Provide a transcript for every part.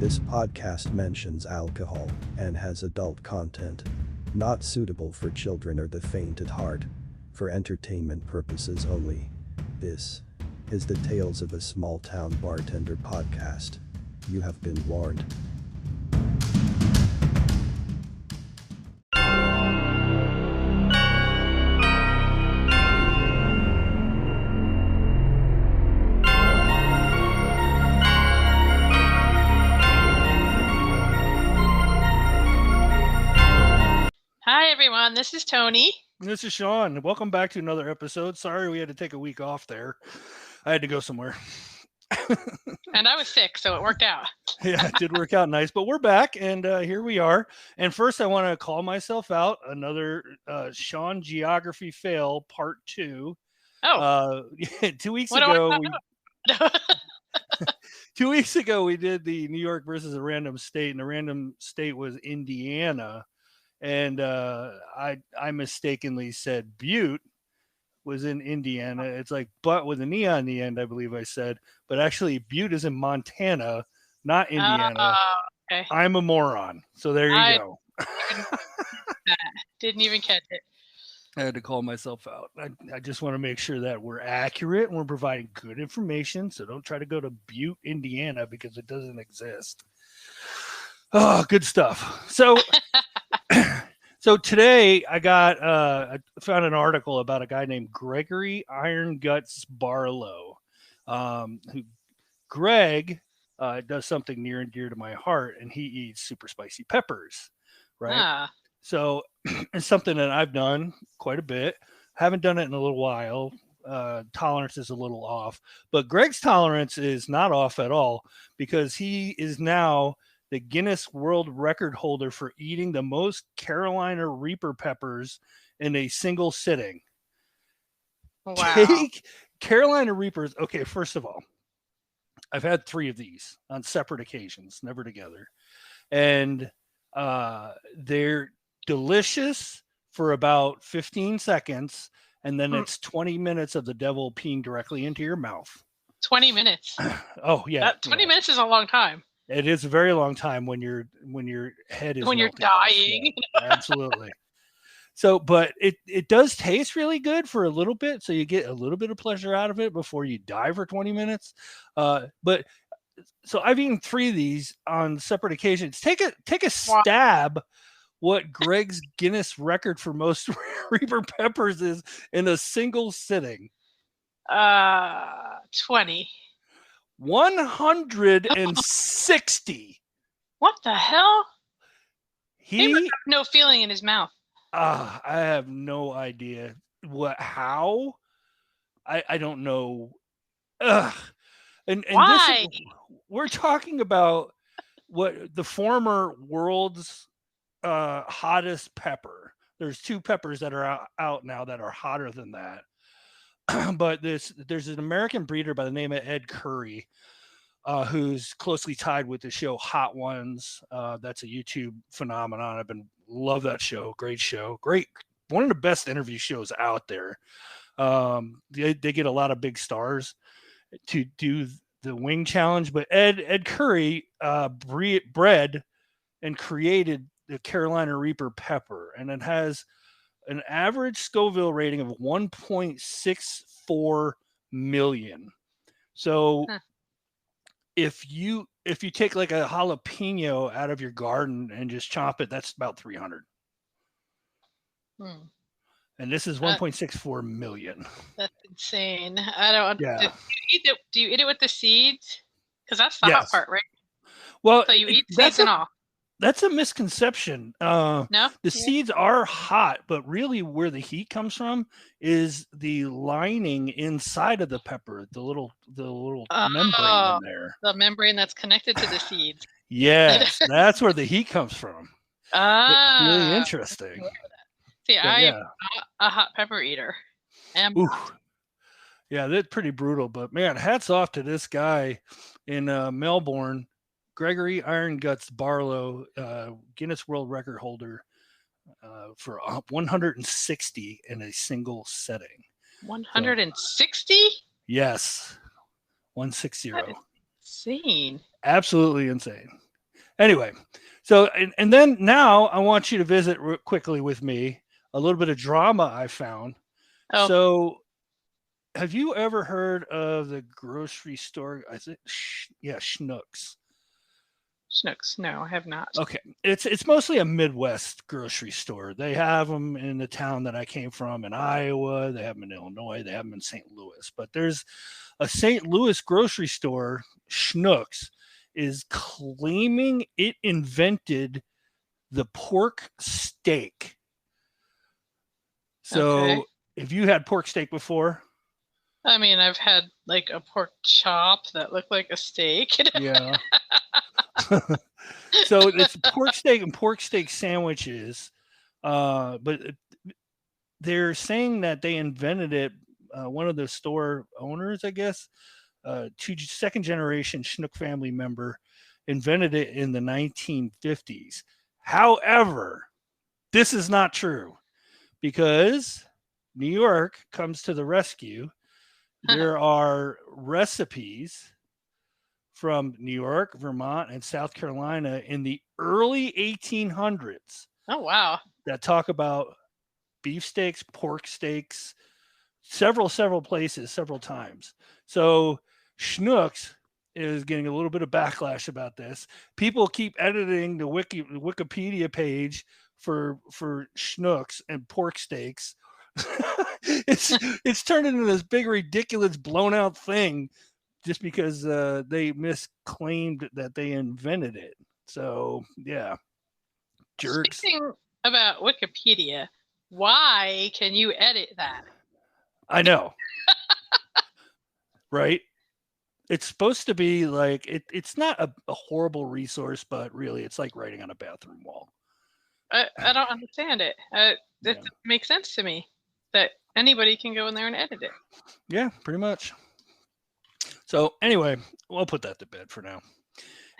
This podcast mentions alcohol and has adult content. Not suitable for children or the faint at heart. For entertainment purposes only. This is the Tales of a Small Town Bartender podcast. You have been warned. Hi everyone, this is Tony. This is Sean. Welcome back to another episode. Sorry we had to take a week off there. I had to go somewhere. And I was sick, so it worked out. Yeah, it did work out nice. But we're back, and here we are. And first, I want to call myself out. Another Sean Geography Fail Part 2. Oh. 2 weeks ago, 2 weeks ago, we did the New York versus a random state, and the random state was Indiana. And I mistakenly said Butte was in Indiana. It's like but with an E on the end, I believe I said. But actually, Butte is in Montana, not Indiana. Okay. I'm a moron. So there you go. Didn't even catch it. I had to call myself out. I just want to make sure that we're accurate and we're providing good information. So don't try to go to Butte, Indiana, because it doesn't exist. Oh, good stuff. So today I found an article about a guy named Gregory Iron Guts Barlow. Greg does something near and dear to my heart, and he eats super spicy peppers, right? So it's something that I've done quite a bit. Haven't done it in a little while. Tolerance is a little off, but Greg's tolerance is not off at all because he is now the Guinness World Record holder for eating the most Carolina Reaper peppers in a single sitting. Wow. Carolina Reapers. Okay, first of all, I've had 3 of these on separate occasions, never together. And they're delicious for about 15 seconds. And then it's 20 minutes of the devil peeing directly into your mouth. 20 minutes. Oh, yeah. 20 minutes is a long time. It is a very long time when your head is when you're dying. Yeah, absolutely. So, but it does taste really good for a little bit, so you get a little bit of pleasure out of it before you die for 20 minutes. But so I've eaten 3 of these on separate occasions. Take a stab. What Greg's Guinness record for most Reaper peppers is in a single sitting? 20. 160. What the hell? He has no feeling in his mouth. I have no idea how. I don't know. And why? We're talking about what the former world's hottest pepper. There's 2 peppers that are out now that are hotter than that. But there's an American breeder by the name of Ed Curry, who's closely tied with the show Hot Ones. That's a YouTube phenomenon. Love that show. Great show. Great. One of the best interview shows out there. They get a lot of big stars to do the wing challenge, but Ed Curry bred and created the Carolina Reaper pepper, and it has an average Scoville rating of 1.64 million. So if you take like a jalapeno out of your garden and just chop it, that's about 300. And this is 1.64 million. That's insane. I don't. Yeah. Do you eat it with the seeds? Because that's the hot part, right? Well, so you eat seeds and all. That's a misconception. No, the seeds are hot, but really where the heat comes from is the lining inside of the pepper, the little membrane in there. The membrane that's connected to the seeds. Yes, that's where the heat comes from. Really interesting. See, I'm not a hot pepper eater. Yeah, that's pretty brutal. But man, hats off to this guy in Melbourne. Gregory Iron Guts Barlow, Guinness World Record holder for 160 in a single setting. 160? Yes, 160. That is insane. Absolutely insane. Anyway, so and then now I want you to visit quickly with me a little bit of drama I found. Oh, So, have you ever heard of the grocery store? I think, yeah, Schnucks. Schnooks. No, I have not. Okay, it's mostly a Midwest grocery store. They have them in the town that I came from in Iowa. They have them in Illinois. They have them in St. Louis. But there's a St. Louis grocery store, Schnucks, is claiming it invented the pork steak. So, Okay. have you had pork steak before? I mean, I've had like a pork chop that looked like a steak. Yeah. So it's pork steak and pork steak sandwiches, but they're saying that they invented it. One of the store owners, I guess, second generation Schnook family member, invented it in the 1950s. However, this is not true because New York comes to the rescue. There are recipes from New York, Vermont, and South Carolina in the early 1800s Oh, wow. that talk about beef steaks, pork steaks, several places, several times. So Schnucks is getting a little bit of backlash about this. People keep editing the Wikipedia page for Schnucks and pork steaks. it's turned into this big, ridiculous, blown out thing just because they misclaimed that they invented it. So yeah, jerks. Speaking about Wikipedia, why can you edit that? I know, right? It's supposed to be like it's not a horrible resource, but really, it's like writing on a bathroom wall. I don't understand it. That makes sense to me that anybody can go in there and edit it. Yeah, pretty much. So anyway, we'll put that to bed for now,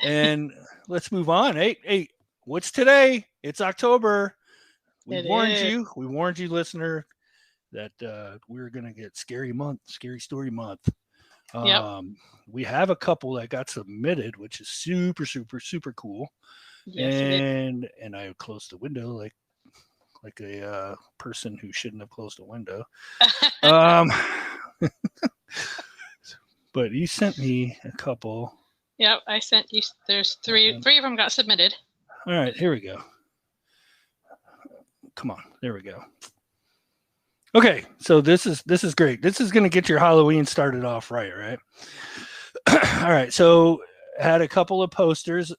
and let's move on. Hey, what's today? It's October. We warned you, listener, that we're gonna get scary story month. Yep. We have a couple that got submitted, which is super cool. Yes, and I closed the window like a person who shouldn't have closed a window. But you sent me a couple. Yep, I sent you. There's three. Three of them got submitted. All right, here we go. Come on, there we go. Okay, so this is great. This is going to get your Halloween started off right? All right, so had a couple of posters.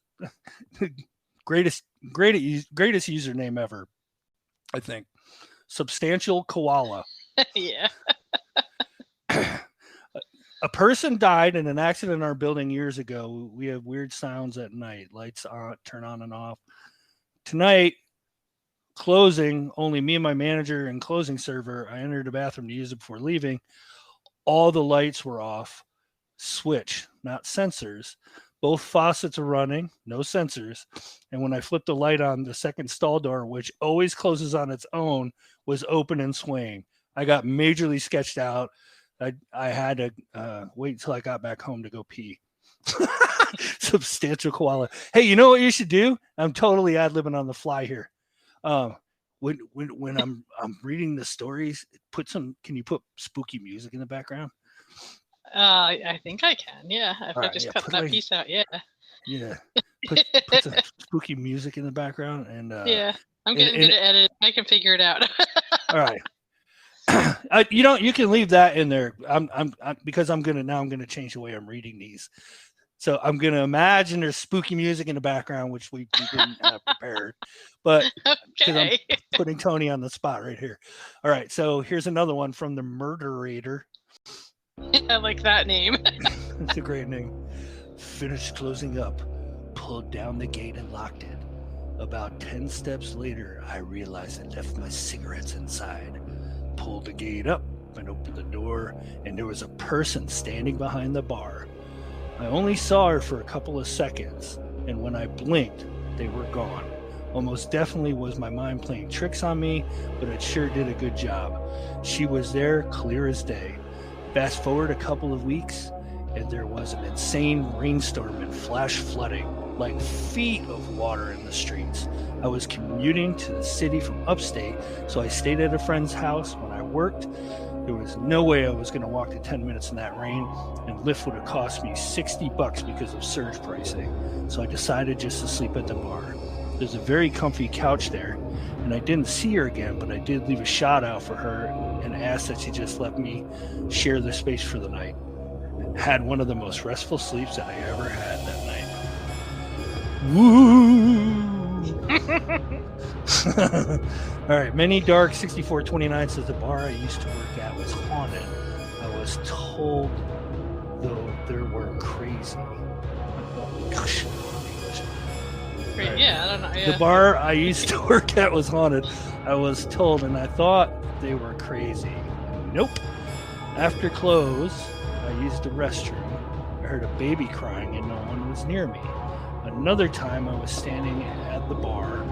greatest username ever, I think. Substantial Koala. Yeah. A person died in an accident in our building years ago. We have weird sounds at night. Lights on, turn on and off. Tonight, closing, only me and my manager and closing server. I entered the bathroom to use it before leaving. All the lights were off. Switch, not sensors. Both faucets are running, no sensors. And when I flipped the light on, the second stall door, which always closes on its own, was open and swaying. I got majorly sketched out. I had to wait until I got back home to go pee. Substantial Koala. Hey, you know what you should do? I'm totally ad-libbing on the fly here. When I'm reading the stories, can you put spooky music in the background? I think I can. Yeah, if I just cut that piece out. Yeah. Yeah. Put some spooky music in the background and yeah, I'm getting good at editing. I can figure it out. All right. You can leave that in there. Because I'm gonna change the way I'm reading these. So I'm gonna imagine there's spooky music in the background, which we didn't have prepared. But because I'm putting Tony on the spot right here. All right, so here's another one from the Murderator. I like that name. It's a great name. Finished closing up, pulled down the gate and locked it. About 10 steps later, I realized I left my cigarettes inside. Pulled the gate up and opened the door, and there was a person standing behind the bar. I only saw her for a couple of seconds, and when I blinked, they were gone. Almost definitely was my mind playing tricks on me, but it sure did a good job. She was there, clear as day. Fast forward a couple of weeks, and there was an insane rainstorm and flash flooding, like feet of water in the streets. I was commuting to the city from upstate, so I stayed at a friend's house when I worked. There was no way I was going to walk the 10 minutes in that rain, and Lyft would have cost me $60 because of surge pricing. So I decided just to sleep at the bar. There's a very comfy couch there, and I didn't see her again, but I did leave a shout out for her and asked that she just let me share the space for the night. Had one of the most restful sleeps that I ever had that night. Woo! All right, Many Dark 6429 says the bar I used to work at was haunted. I was told, though, there were crazy. Gosh. Right. Yeah, I don't know. Yeah. The bar I used to work at was haunted. I was told, and I thought they were crazy. Nope. After close, I used the restroom. I heard a baby crying and no one was near me. Another time I was standing at the bar.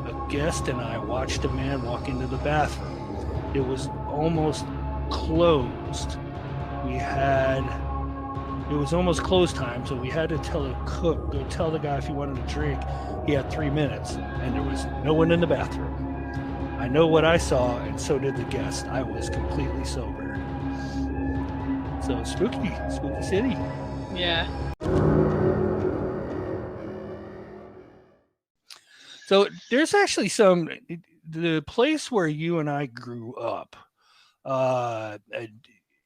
A guest and I watched a man walk into the bathroom. It was almost closed. It was almost close time, so we had to tell the cook, go tell the guy if he wanted a drink. He had 3 minutes, and there was no one in the bathroom. I know what I saw, and so did the guest. I was completely sober. So spooky city. Yeah. So there's actually the place where you and I grew up,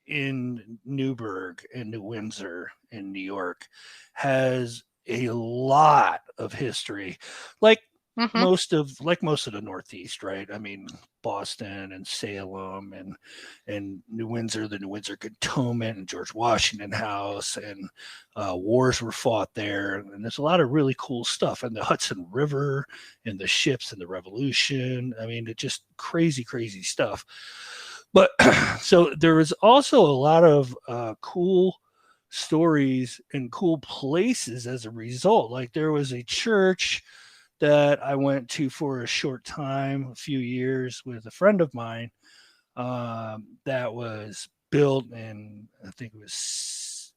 in Newburgh and New Windsor in New York, has a lot of history, like most of the Northeast, right? I mean, Boston and Salem and New Windsor, the New Windsor Cantonment and George Washington House, and wars were fought there, and there's a lot of really cool stuff. And the Hudson River and the ships and the Revolution. I mean, it's just crazy stuff. But so there was also a lot of cool stories and cool places as a result. Like there was a church that I went to for a short time, a few years, with a friend of mine, that was built in, I think it was,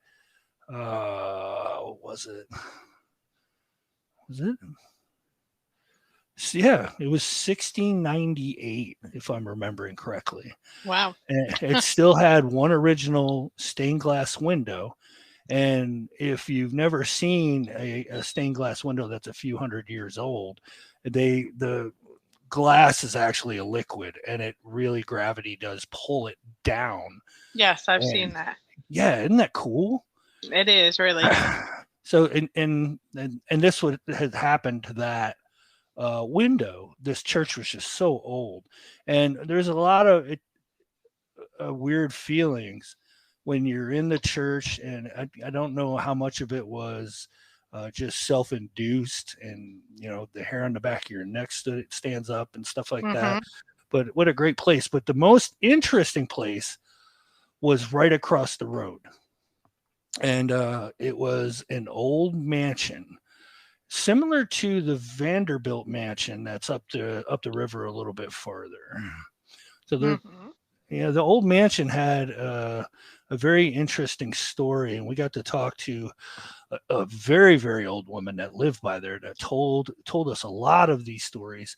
what was it? Was it? Yeah, it was 1698, if I'm remembering correctly. Wow. And it still had one original stained glass window. And if you've never seen a stained glass window that's a few hundred years old, the glass is actually a liquid, and it really, gravity does pull it down. Yes, I've seen that. Yeah, isn't that cool? It is, really. So, and this would had happened to that window. This church was just so old, and there's a lot of weird feelings when you're in the church, and I don't know how much of it was just self-induced, and the hair on the back of your neck stands up and stuff like that. But what a great place. But the most interesting place was right across the road, and it was an old mansion similar to the Vanderbilt mansion that's up the river a little bit farther. So the old mansion had a very interesting story, and we got to talk to a very, very old woman that lived by there that told us a lot of these stories,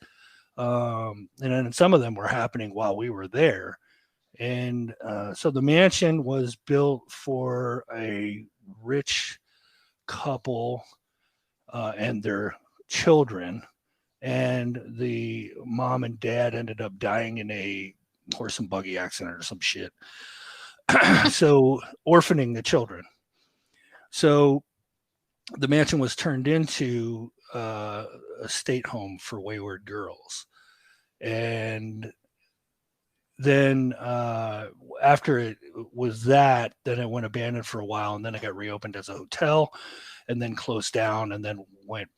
and then some of them were happening while we were there. And so the mansion was built for a rich couple and their children, and the mom and dad ended up dying in a horse and buggy accident or some shit. So orphaning the children. So the mansion was turned into a state home for wayward girls. And then after it was that, then it went abandoned for a while, and then it got reopened as a hotel, and then closed down, and then went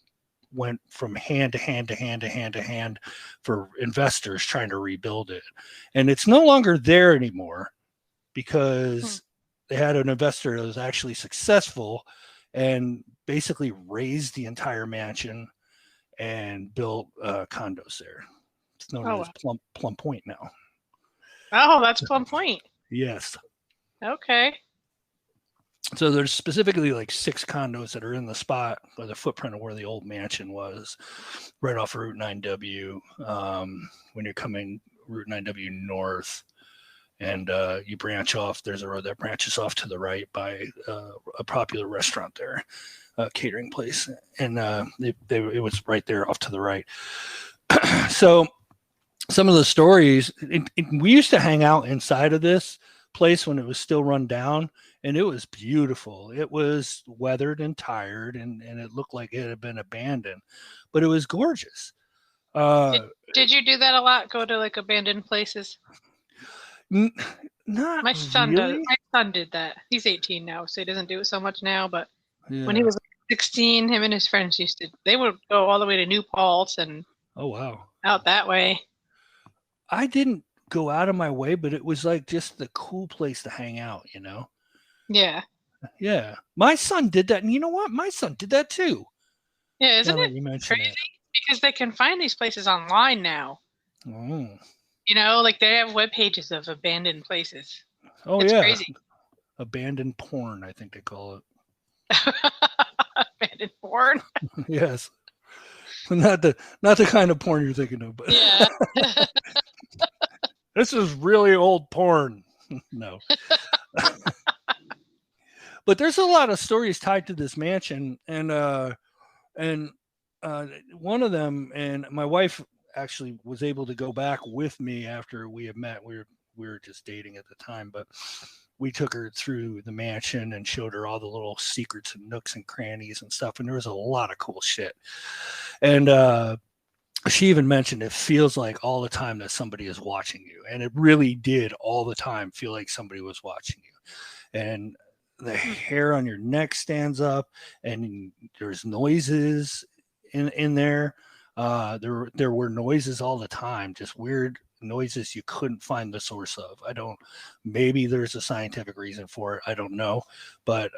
from hand to hand for investors trying to rebuild it. And it's no longer there anymore because they had an investor that was actually successful and basically razed the entire mansion and built condos there. It's known as Plum Point now. Oh, that's Plum Point. Yes. Okay. So there's specifically like 6 condos that are in the spot or the footprint of where the old mansion was, right off of Route 9W. When you're coming Route 9W north, and you branch off, there's a road that branches off to the right by a popular restaurant there, a catering place, and it was right there off to the right. So some of the stories, we used to hang out inside of this place when it was still run down, and it was beautiful. It was weathered and tired, and it looked like it had been abandoned, but it was gorgeous. Did you do that a lot? Go to like abandoned places? Not My son really. does. My son did that. He's 18 now, so he doesn't do it so much now. But Yeah. when he was 16, him and his friends used to. They would go all the way to New Paltz and Oh wow, out that way. I didn't go out of my way, but it was like just the cool place to hang out, you know? Yeah. Yeah. My son did that. And you know what? My son did that too. Yeah, isn't it you crazy? It. Because they can find these places online now. Oh. You know, like they have web pages of abandoned places. Oh, it's yeah. Crazy. Abandoned porn, I think they call it. Abandoned porn? Yes. Not the kind of porn you're thinking of, but yeah. This is really old porn. No. But there's a lot of stories tied to this mansion, and one of them, and my wife actually was able to go back with me after we had met. We were just dating at the time, but we took her through the mansion and showed her all the little secrets and nooks and crannies and stuff. And there was a lot of cool shit. And she even mentioned it feels like all the time that somebody is watching you. And it really did all the time feel like somebody was watching you. And the hair on your neck stands up, and there's noises in there. There were noises all the time, just weird noises you couldn't find the source of. Maybe there's a scientific reason for it. I don't know. But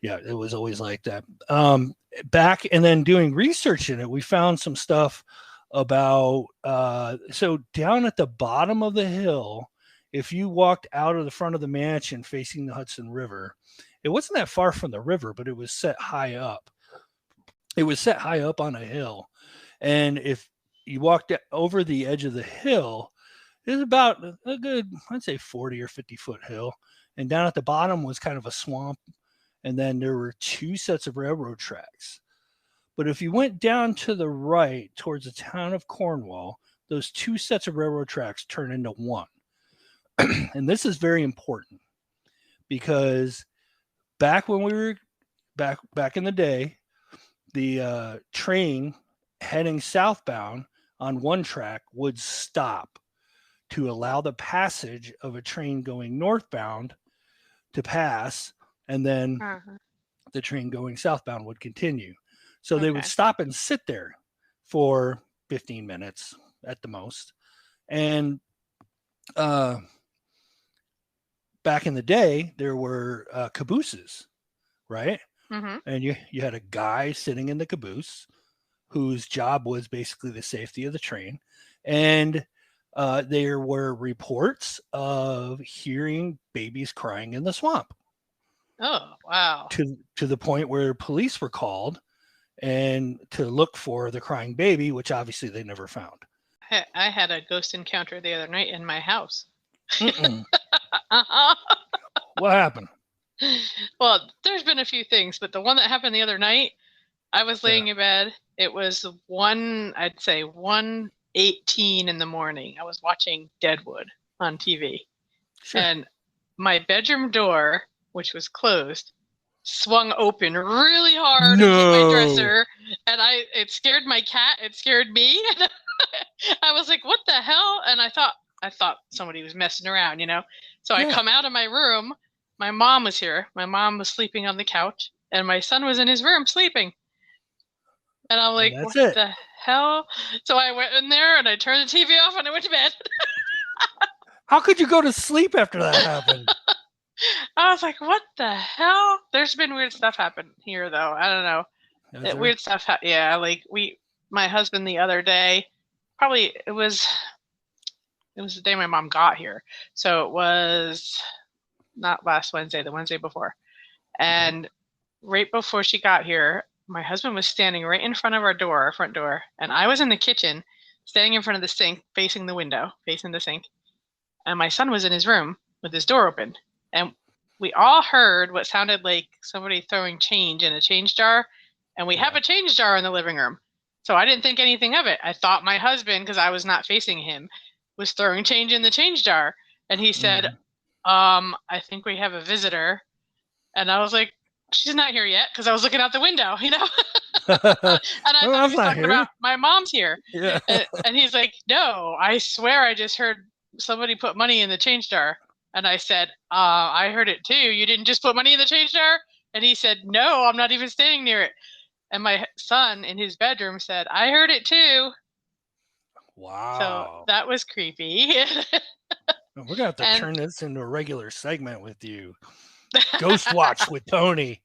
yeah, it was always like that. Back and then doing research in it, we found some stuff about so down at the bottom of the hill, if you walked out of the front of the mansion facing the Hudson River, it wasn't that far from the river, but it was set high up. It was set high up on a hill. And if you walked over the edge of the hill, it was about a good, I'd say 40 or 50 foot hill. And down at the bottom was kind of a swamp. And then there were 2 sets of railroad tracks. But if you went down to the right towards the town of Cornwall, those 2 sets of railroad tracks turn into one. And this is very important because back when we were back in the day, the train heading southbound on one track would stop to allow the passage of a train going northbound to pass, and then the train going southbound would continue. So they would stop and sit there for 15 minutes at the most. And back in the day, there were cabooses, right? Mm-hmm. And you had a guy sitting in the caboose whose job was basically the safety of the train. And there were reports of hearing babies crying in the swamp. Oh, wow. To the point where police were called and to look for the crying baby, which obviously they never found. I had a ghost encounter the other night in my house. What happened? Well, there's been a few things, but the one that happened the other night, I was laying in bed. It was 1:18 in the morning. I was watching Deadwood on TV. Sure. And my bedroom door, which was closed, swung open really hard and hit my dresser. And it scared my cat. It scared me. I was like, what the hell? And I thought somebody was messing around, you know? So I come out of my room. My mom was here. My mom was sleeping on the couch, and my son was in his room sleeping. And I'm like, what the hell? So I went in there and I turned the TV off and I went to bed. How could you go to sleep after that happened? I was like, what the hell? There's been weird stuff happen here, though. I don't know. Weird stuff. Yeah, like my husband the other day, probably it was the day my mom got here. So it was not last Wednesday, the Wednesday before. And right before she got here, my husband was standing right in front of our front door, and I was in the kitchen, standing in front of the sink, facing the window, facing the sink. And my son was in his room with his door open. And we all heard what sounded like somebody throwing change in a change jar. And we have a change jar in the living room. So I didn't think anything of it. I thought my husband, because I was not facing him, was throwing change in the change jar. And he said, I think we have a visitor. And I was like, she's not here yet, because I was looking out the window, you know? And I thought he was talking about my mom's here. Yeah. And he's like, no, I swear I just heard somebody put money in the change jar. And I said, I heard it too. You didn't just put money in the change jar? And he said, no, I'm not even standing near it. And my son in his bedroom said, I heard it too. Wow. So that was creepy. We're going to have to turn this into a regular segment with you. Ghost Watch with Tony.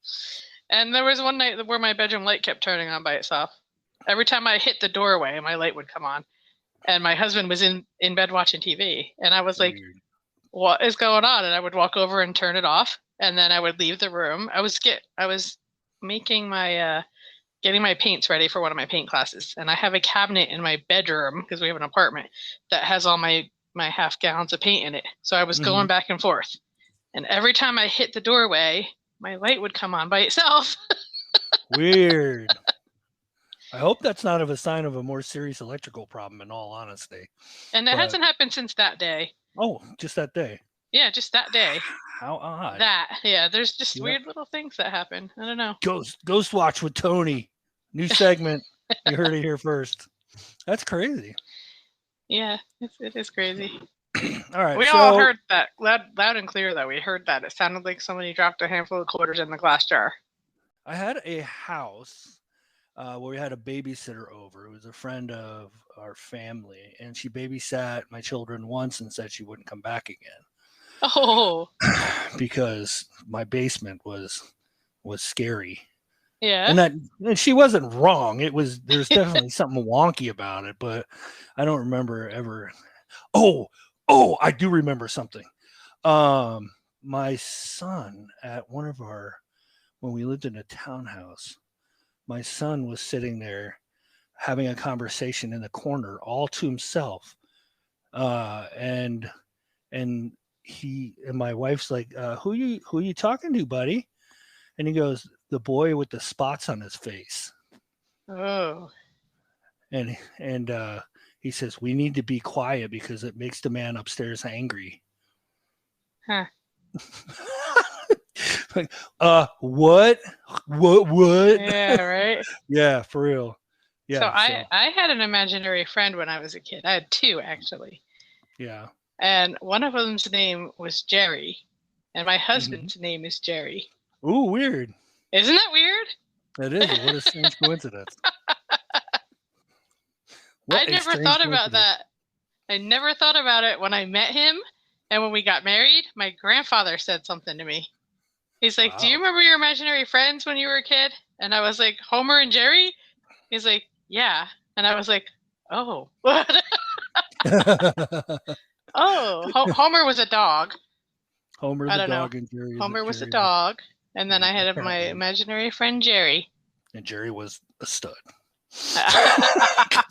And there was one night where my bedroom light kept turning on by itself. Every time I hit the doorway, my light would come on. And my husband was in bed watching TV. And I was like, what is going on? And I would walk over and turn it off. And then I would leave the room. I was making my getting my paints ready for one of my paint classes. And I have a cabinet in my bedroom, because we have an apartment, that has all my half gallons of paint in it. So I was going back and forth. And every time I hit the doorway, my light would come on by itself. Weird. I hope that's not a sign of a more serious electrical problem, in all honesty. And it hasn't happened since that day. Oh, just that day. Yeah, just that day. How odd. There's just weird little things that happen. I don't know. Ghost Watch with Tony. New segment. You heard it here first. That's crazy. Yeah, it is crazy. All right. We all heard that loud and clear, though. We heard that. It sounded like somebody dropped a handful of quarters in the glass jar. I had a house where we had a babysitter over. It was a friend of our family, and she babysat my children once and said she wouldn't come back again. Oh. Because my basement was scary. Yeah. And she wasn't wrong. There's definitely something wonky about it, but I don't remember ever. Oh, I do remember something. My son at when we lived in a townhouse, my son was sitting there having a conversation in the corner all to himself. And my wife's like, who you talking to, buddy? And he goes, the boy with the spots on his face. Oh. And he says, we need to be quiet because it makes the man upstairs angry. Huh. Like, what? Yeah, right. Yeah, for real. Yeah. So I had an imaginary friend when I was a kid. I had two, actually. Yeah. And one of them's name was Jerry, and my husband's name is Jerry. Ooh, weird. Isn't that weird? That is. What a strange coincidence. I never thought about that. I never thought about it when I met him, and when we got married, my grandfather said something to me. He's like, do you remember your imaginary friends when you were a kid? And I was like, Homer and Jerry? He's like, yeah. And I was like, oh. Homer was a dog. Homer the dog and Jerry. Homer was a dog. And then I had my imaginary friend, Jerry. And Jerry was a stud.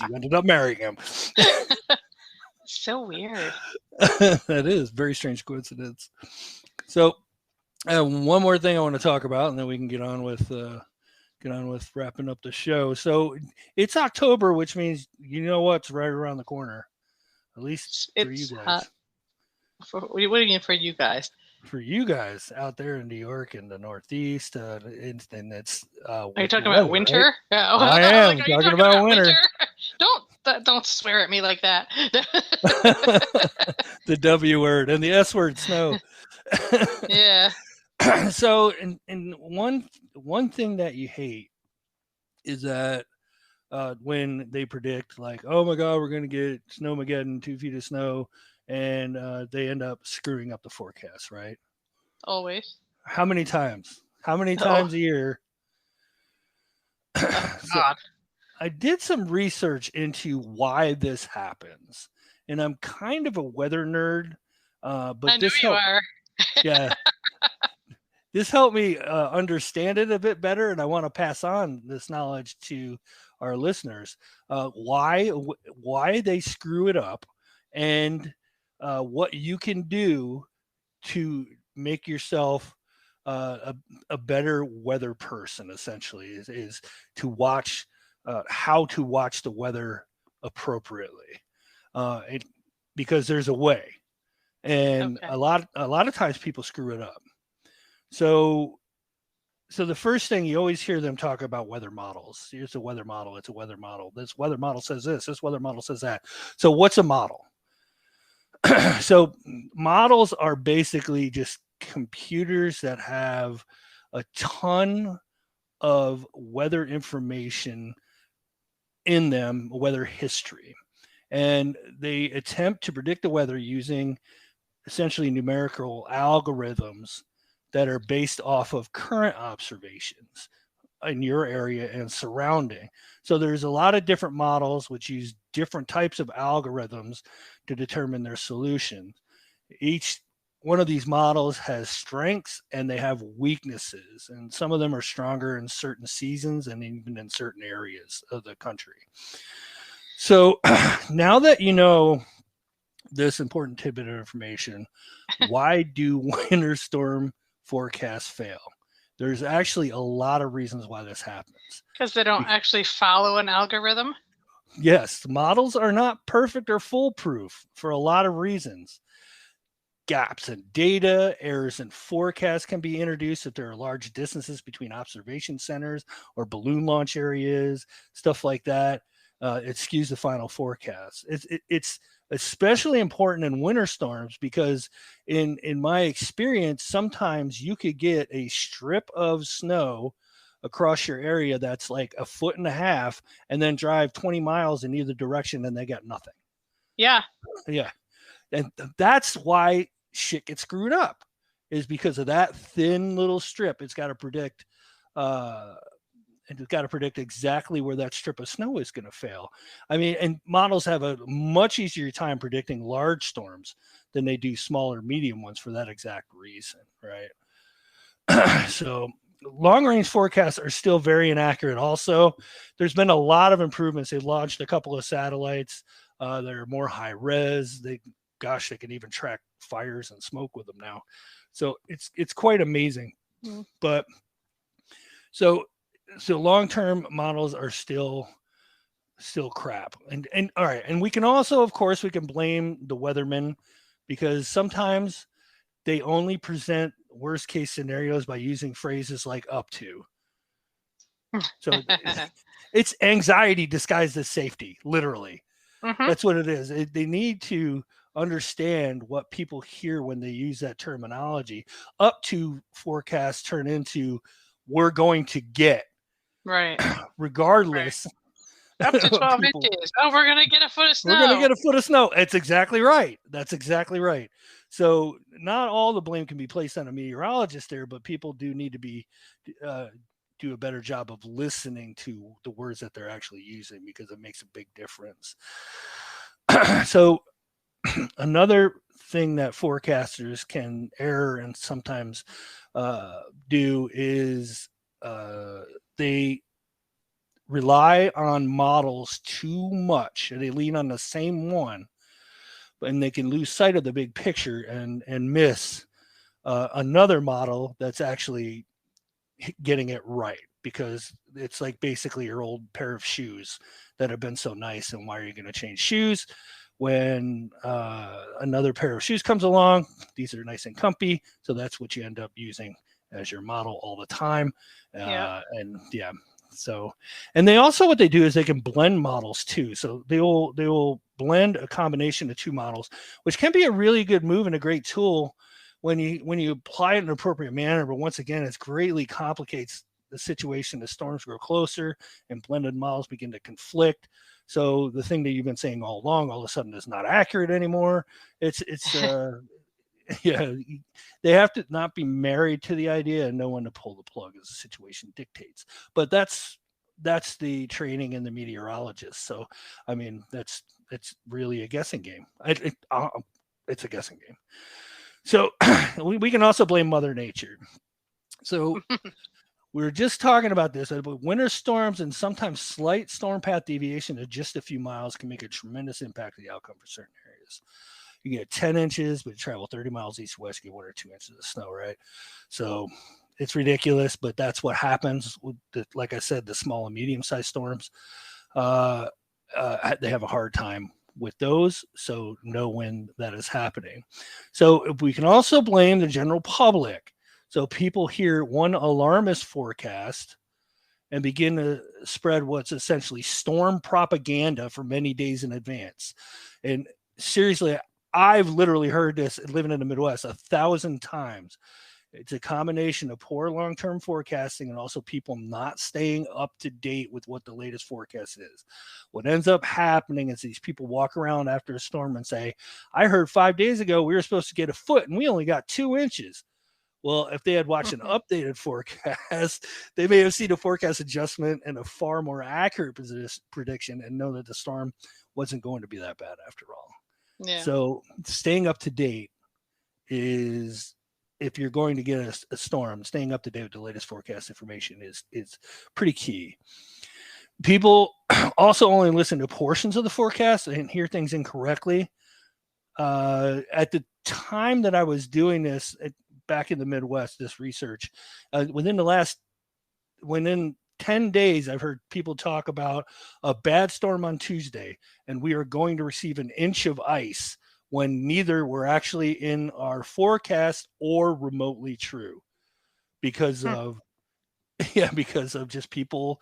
You ended up marrying him. So weird. That is very strange coincidence. So, one more thing I want to talk about, and then we can get on with wrapping up the show. So it's October, which means you know what's right around the corner, at least for you guys. What do you mean for you guys? For you guys out there in New York and the Northeast, and it's. Are you talking about winter? Right? I am talking about winter. Don't swear at me like that. The W word and the S word, snow. Yeah. So, and one thing that you hate is that when they predict, like, oh my God, we're going to get snowmageddon, 2 feet of snow, and they end up screwing up the forecast, right? Always. How many times? How many times a year? Oh, God. I did some research into why this happens, and I'm kind of a weather nerd, but I know you are. Yeah. this helped me understand it a bit better, and I want to pass on this knowledge to our listeners. Why they screw it up, and what you can do to make yourself a better weather person. Essentially, is to watch how to watch the weather appropriately, because there's a way, and Okay. a lot of times people screw it up. So the first thing you always hear them talk about weather models. Here's a weather model. It's a weather model. This weather model says this. This weather model says that. So what's a model? So models are basically just computers that have a ton of weather information in them, weather history. And they attempt to predict the weather using essentially numerical algorithms that are based off of current observations in your area and surrounding. So there's a lot of different models which use different types of algorithms to determine their solution. Each one of these models has strengths and they have weaknesses, and some of them are stronger in certain seasons and even in certain areas of the country. So now that you know this important tidbit of information, why do winter storm forecasts fail? There's actually a lot of reasons why this happens. Because they don't actually follow an algorithm? Yes, models are not perfect or foolproof for a lot of reasons. Gaps in data, errors in forecasts can be introduced if there are large distances between observation centers or balloon launch areas, stuff like that. It skews the final forecast. It's especially important in winter storms because in my experience, sometimes you could get a strip of snow across your area that's like 1.5 feet and then drive 20 miles in either direction and they got nothing. Yeah. Yeah. And that's why shit gets screwed up, is because of that thin little strip. It's got to predict and it's got to predict exactly where that strip of snow is going to fail. I mean, and models have a much easier time predicting large storms than they do smaller, medium ones for that exact reason, right? So long range forecasts are still very inaccurate. Also, there's been a lot of improvements. They've launched a couple of satellites that are more high res. They can even track fires and smoke with them now. So it's quite amazing. Mm. But so long-term models are still crap. And all right, and we can also, of course, we can blame the weathermen because sometimes they only present worst case scenarios by using phrases like up to. So it's anxiety disguised as safety, literally. Mm-hmm. That's what it is. They need to understand what people hear when they use that terminology. Up to forecasts turn into we're going to get. Right. Regardless. Right. Up to 12 inches. Oh, we're going to get a foot of snow. We're going to get a foot of snow. That's exactly right. That's exactly right. So not all the blame can be placed on a meteorologist there, but people do need to be do a better job of listening to the words that they're actually using because it makes a big difference. So another thing that forecasters can err and sometimes do is they rely on models too much, and they lean on the same one, and they can lose sight of the big picture and miss another model that's actually getting it right, because it's like basically your old pair of shoes that have been so nice, and why are you going to change shoes when another pair of shoes comes along? These are nice and comfy, so that's what you end up using as your model all the time. And yeah, so, and they also, what they do is they can blend models too. So they will blend a combination of two models, which can be a really good move and a great tool when you apply it in an appropriate manner. But once again, it greatly complicates the situation as storms grow closer and blended models begin to conflict. So the thing that you've been saying all along, all of a sudden, is not accurate anymore. It's yeah, they have to not be married to the idea and know when to pull the plug as the situation dictates. But that's the training in the meteorologist. So I mean, it's really a guessing game. It's a guessing game. So we can also blame Mother Nature. So we were just talking about this, but winter storms and sometimes slight storm path deviation of just a few miles can make a tremendous impact to the outcome for certain areas. You get 10 inches, but you travel 30 miles east-west, you get 1 or 2 inches of snow, right? So it's ridiculous, but that's what happens with like I said, the small and medium-sized storms. They have a hard time with those, so know when that is happening. So we can also blame the general public. So people hear one alarmist forecast and begin to spread what's essentially storm propaganda for many days in advance. And seriously, I've literally heard this living in the Midwest 1,000 times. It's a combination of poor long-term forecasting and also people not staying up to date with what the latest forecast is. What ends up happening is these people walk around after a storm and say, I heard 5 days ago we were supposed to get a foot and we only got 2 inches. Well, if they had watched an updated forecast, they may have seen a forecast adjustment and a far more accurate prediction and know that the storm wasn't going to be that bad after all. Yeah. So staying up to date is, if you're going to get a storm, staying up to date with the latest forecast information is pretty key. People also only listen to portions of the forecast and hear things incorrectly. At the time that I was doing this back in the Midwest, this research, within 10 days, I've heard people talk about a bad storm on Tuesday, and we are going to receive an inch of ice when neither were actually in our forecast or remotely true because of just people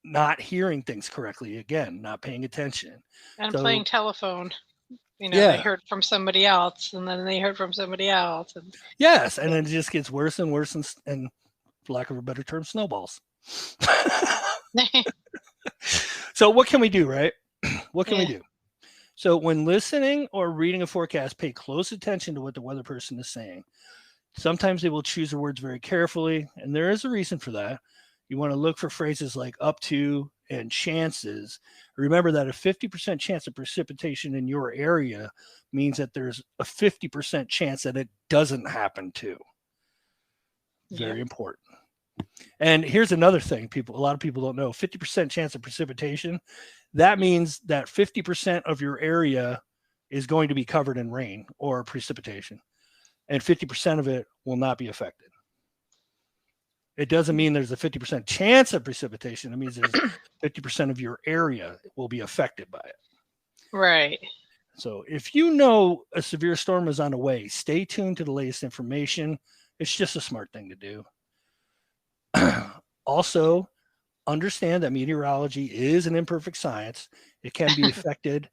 not hearing things correctly, again, not paying attention. And playing telephone. They heard from somebody else, and then they heard from somebody else. And yes, and then it just gets worse and worse, and for lack of a better term, snowballs. So what can we do, right? What can we do? So when listening or reading a forecast, pay close attention to what the weather person is saying. Sometimes they will choose their words very carefully, and there is a reason for that. You want to look for phrases like up to and chances. Remember that a 50% chance of precipitation in your area means that there's a 50% chance that it doesn't happen too. Very important. And here's another thing a lot of people don't know. 50% chance of precipitation. That means that 50% of your area is going to be covered in rain or precipitation, and 50% of it will not be affected. It doesn't mean there's a 50% chance of precipitation. It means there's 50% of your area will be affected by it. Right. So if you know a severe storm is on the way, stay tuned to the latest information. It's just a smart thing to do. Also, understand that meteorology is an imperfect science. It can be affected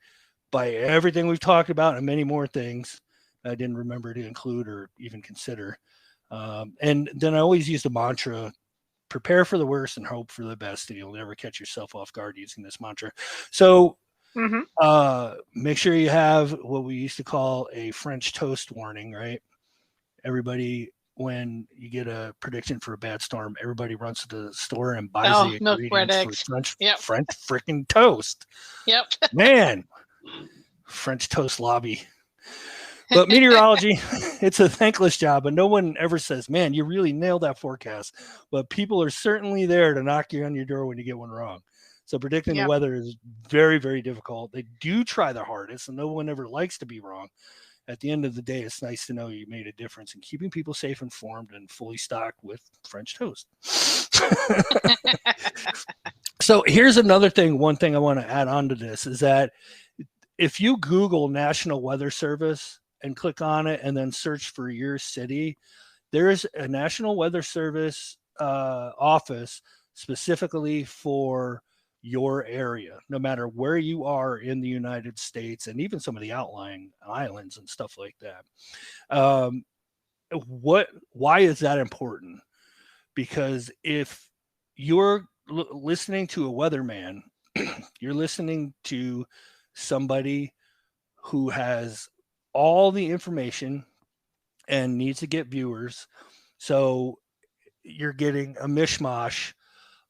by everything we've talked about and many more things I didn't remember to include or even consider. And then I always use the mantra, prepare for the worst and hope for the best, and you'll never catch yourself off guard using this mantra. So make sure you have what we used to call a French toast warning, right? Everybody, when you get a prediction for a bad storm, everybody runs to the store and buys the ingredients for French freaking toast. Yep. Man, French toast lobby. But meteorology, it's a thankless job, and no one ever says, man, you really nailed that forecast. But people are certainly there to knock you on your door when you get one wrong. So predicting the weather is very, very difficult. They do try their hardest, and no one ever likes to be wrong. At the end of the day, it's nice to know you made a difference in keeping people safe, informed, and fully stocked with French toast. So here's another thing. One thing I want to add on to this is that if you Google National Weather Service and click on it and then search for your city, there's a National Weather Service office specifically for your area, no matter where you are in the United States and even some of the outlying islands and stuff like that. Why is that important? Because if you're listening to a weatherman, you're listening to somebody who has all the information and needs to get viewers. So you're getting a mishmash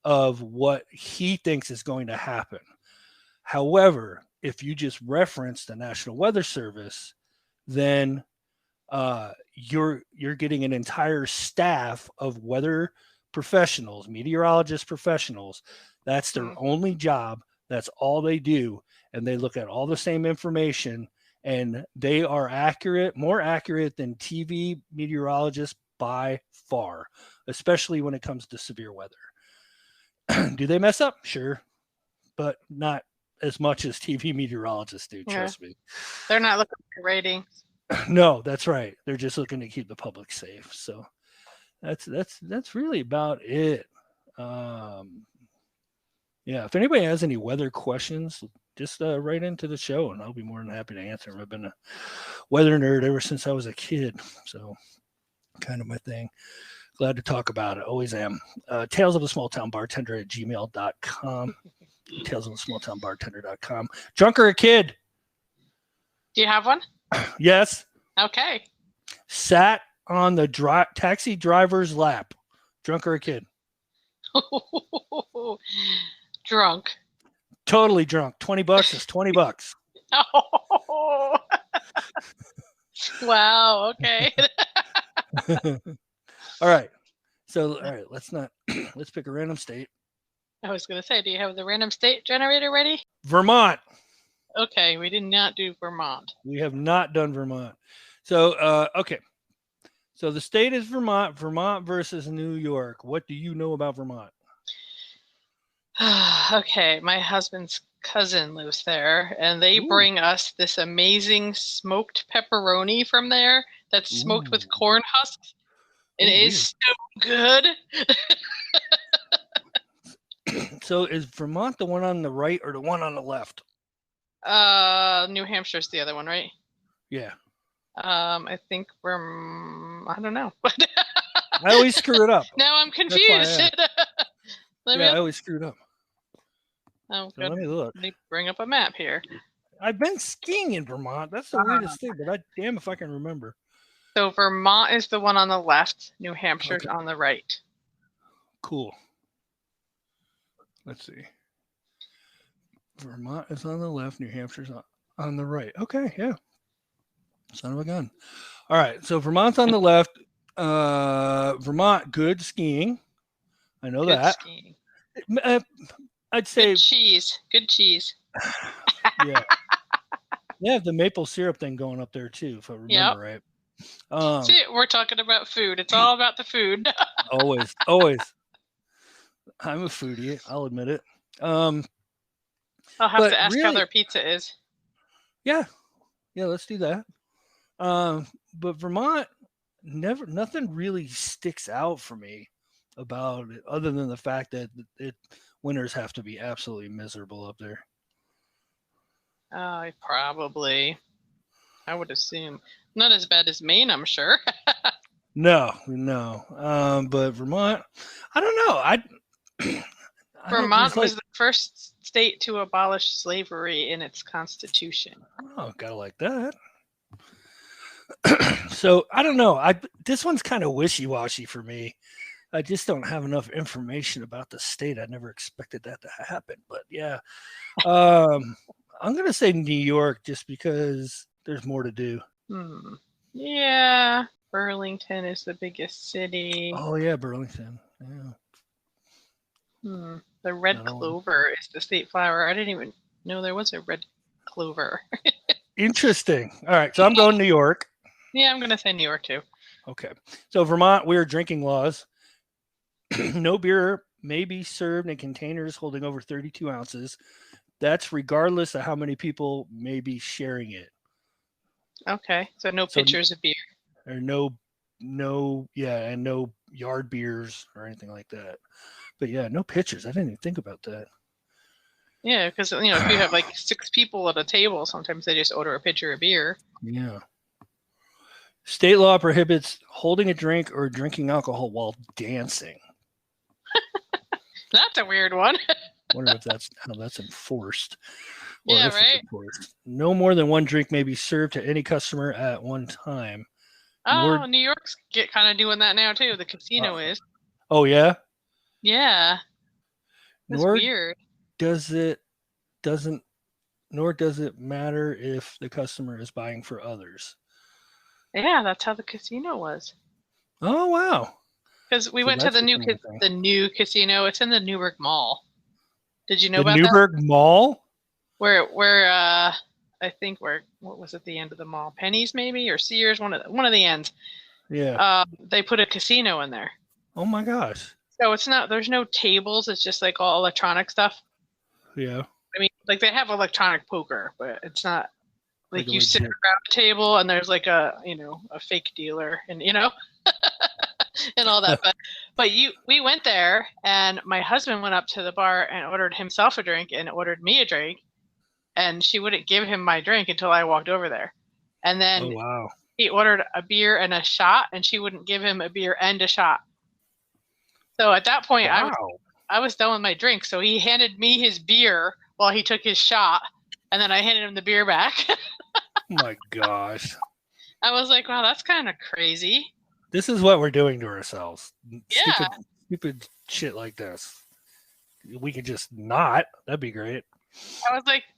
of what he thinks is going to happen. However, if you just reference the National Weather Service, then you're getting an entire staff of weather professionals, meteorologist professionals. That's their only job. That's all they do. And they look at all the same information, and they are accurate, more accurate than TV meteorologists by far, especially when it comes to severe weather. Do they mess up? Sure, but not as much as TV meteorologists do. Trust me. They're not looking for ratings. No, that's right. They're just looking to keep the public safe. So that's really about it. Yeah, if anybody has any weather questions, just write into the show, and I'll be more than happy to answer them. I've been a weather nerd ever since I was a kid, so kind of my thing. Glad to talk about it. Always am. Tales of a Small Town Bartender at gmail.com. Tales of a Small Town Bartender.com. Drunk or a kid? Do you have one? Yes. Okay. Sat on the taxi driver's lap. Drunk or a kid? Drunk. Totally drunk. $20 is $20. Oh. Wow. Okay. All right. So, all right, let's pick a random state. I was going to say, do you have the random state generator ready? Vermont. Okay, we did not do Vermont. We have not done Vermont. So, okay. So the state is Vermont. Vermont versus New York. What do you know about Vermont? Okay, my husband's cousin lives there, and they bring us this amazing smoked pepperoni from there that's smoked with corn husks. It is so good. So is Vermont the one on the right or the one on the left? New Hampshire's the other one, right? Yeah. I think I don't know. I always screw it up. Now I'm confused. I always screw it up. Oh, so let me look. Let me bring up a map here. I've been skiing in Vermont. That's the weirdest thing, but damn if I can remember. So Vermont is the one on the left. New Hampshire's on the right. Cool. Let's see. Vermont is on the left. New Hampshire's on the right. Okay, yeah. Son of a gun. All right, so Vermont's on the left. Vermont, good skiing. I know good that. Skiing. I'd say good cheese. Good cheese. Yeah. They have the maple syrup thing going up there too, if I remember right. See, we're talking about food. It's all about the food. always. I'm a foodie. I'll admit it. I'll have to ask how their pizza is. Yeah, let's do that. But Vermont, nothing really sticks out for me about it, other than the fact that winters have to be absolutely miserable up there. Probably. I would assume not as bad as Maine, I'm sure. No. But Vermont, I don't know. Vermont was the first state to abolish slavery in its constitution. Oh, gotta like that. So I don't know. This one's kind of wishy-washy for me. I just don't have enough information about the state. I never expected that to happen. But yeah, I'm gonna say New York just because there's more to do. Yeah, Burlington is the biggest city. Oh yeah, Burlington. Yeah. The red clover is the state flower. I didn't even know there was a red clover. Interesting. All right, so I'm going New York. Yeah, I'm going to say New York too. Okay. So Vermont, weird drinking laws. No beer may be served in containers holding over 32 ounces. That's regardless of how many people may be sharing it. Okay. So no pitchers of beer. Or and no yard beers or anything like that. But yeah, no pitchers. I didn't even think about that. Yeah, because if you have like 6 people at a table, sometimes they just order a pitcher of beer. Yeah. State law prohibits holding a drink or drinking alcohol while dancing. That's a weird one. Wonder if that's how that's enforced. Yeah, right. Enforced. No more than one drink may be served to any customer at one time. Oh, New York's kind of doing that now too. The casino is. Oh yeah. Yeah. That's weird. Nor does it matter if the customer is buying for others. Yeah, that's how the casino was. Oh wow. Because we So went to that's the becoming a thing. new casino. It's in the Newburgh Mall. Did you know The about that? Newburgh Mall? Where I think what was at the end of the mall? Penny's maybe or Sears, one of the ends. Yeah. They put a casino in there. Oh my gosh. So there's no tables, it's just like all electronic stuff. Yeah. I mean, like they have electronic poker, but it's not Like like a you sit legit. around a table and there's like a fake dealer and and all that. But we went there and my husband went up to the bar and ordered himself a drink and ordered me a drink, and she wouldn't give him my drink until I walked over there. And then Oh wow. he ordered a beer and a shot, and she wouldn't give him a beer and a shot. So at that point, Wow. I was done with my drink. So he handed me his beer while he took his shot, and then I handed him the beer back. Oh my gosh. I was like, wow, that's kind of crazy. This is what we're doing to ourselves. Yeah. Stupid shit like this. We could just not. That'd be great.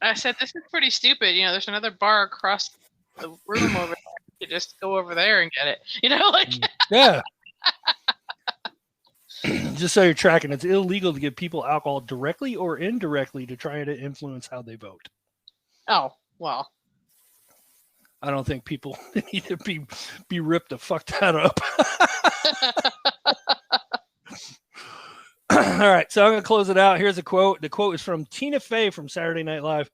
I said, this is pretty stupid. There's another bar across the room over there. You could just go over there and get it. Yeah. Just so you're tracking, it's illegal to give people alcohol directly or indirectly to try to influence how they vote. Oh, well. I don't think people need to be ripped the fuck that up. All right, so I'm going to close it out. Here's a quote. The quote is from Tina Fey from Saturday Night Live.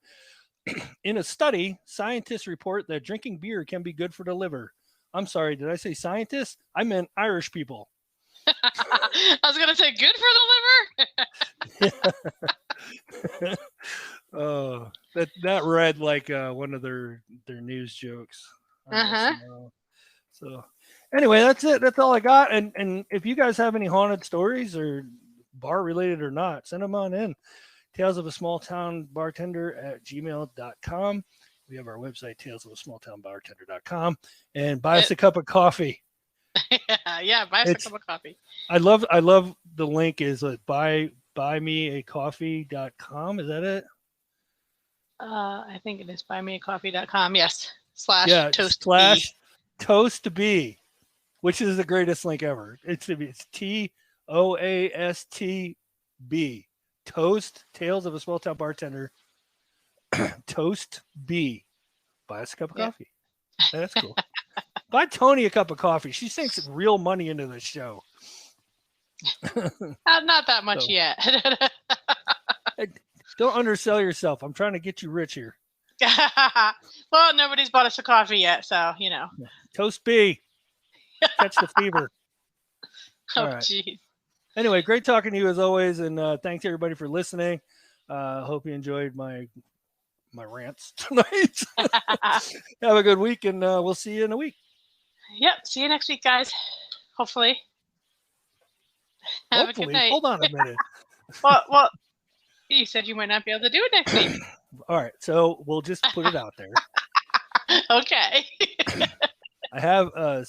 In a study, scientists report that drinking beer can be good for the liver. I'm sorry, did I say scientists? I meant Irish people. I was going to say good for the liver. Oh, that read like one of their news jokes. So anyway, that's it. That's all I got. And if you guys have any haunted stories or bar related or not, send them on in. Tales of a Small Town Bartender at gmail.com. We have our website, talesofasmalltownbartender.com, and buy us a cup of coffee. Yeah, buy us a cup of coffee. I love the link is buymeacoffee.com. Is that it? I think it is buymeacoffee.com. Yes. Toast B, which is the greatest link ever. It's TOASTB. Toast, Tales of a Small Town Bartender. Toast B. Buy us a cup of coffee. That's cool. Buy Tony a cup of coffee. She sinks real money into the show. Not that much yet. Don't undersell yourself. I'm trying to get you rich here. Well, nobody's bought us a coffee yet, so Toast B. Catch the fever. Oh, jeez. Anyway, great talking to you as always, and thanks everybody for listening. Hope you enjoyed my rants tonight. Have a good week, and we'll see you in a week. Yep. See you next week, guys. Hopefully. Have a good night. Hold on a minute. Well, you said you might not be able to do it next week. All right, so we'll just put it out there. Okay. I have a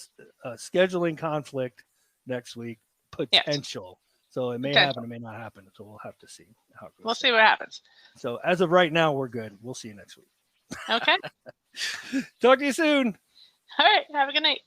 scheduling conflict next week, potential. Yes. So it may happen, it may not happen. So we'll have to see how it goes. We'll see what happens. So as of right now, we're good. We'll see you next week. Okay. Talk to you soon. All right. Have a good night.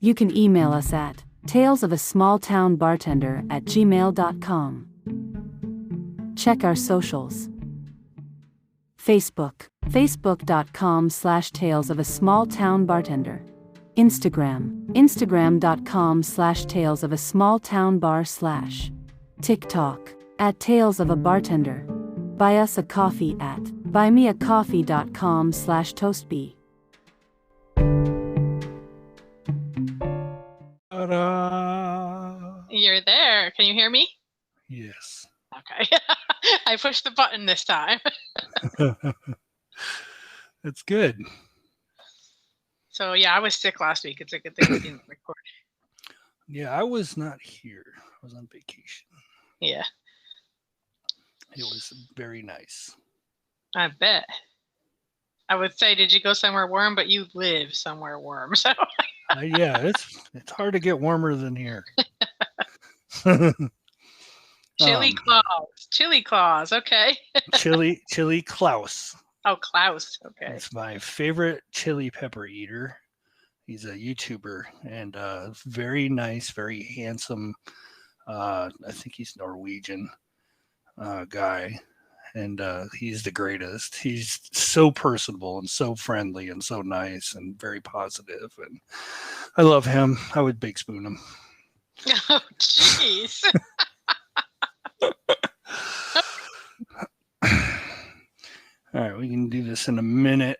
You can email us at talesofasmalltownbartender@gmail.com. Check our socials. Facebook, facebook.com/talesofasmalltownbartender. Instagram, instagram.com/talesofasmalltownbar/. TikTok, @talesofabartender. Buy us a coffee at buymeacoffee.com/toastbee. You're there. Can you hear me? Yes. Okay. I pushed the button this time. That's good. So yeah, I was sick last week. It's a good thing we didn't record. Yeah, I was not here. I was on vacation. Yeah. It was very nice. I bet. I would say, did you go somewhere warm? But you live somewhere warm, so. Yeah, it's hard to get warmer than here. Chili Claus. Chili Claus. Okay. Chili Klaus. Oh, Klaus. Okay. It's my favorite chili pepper eater. He's a YouTuber and very nice, very handsome. I think he's Norwegian guy, and he's the greatest. He's so personable and so friendly and so nice and very positive, and I love him. I would big spoon him. Oh, jeez. All right, we can do this in a minute.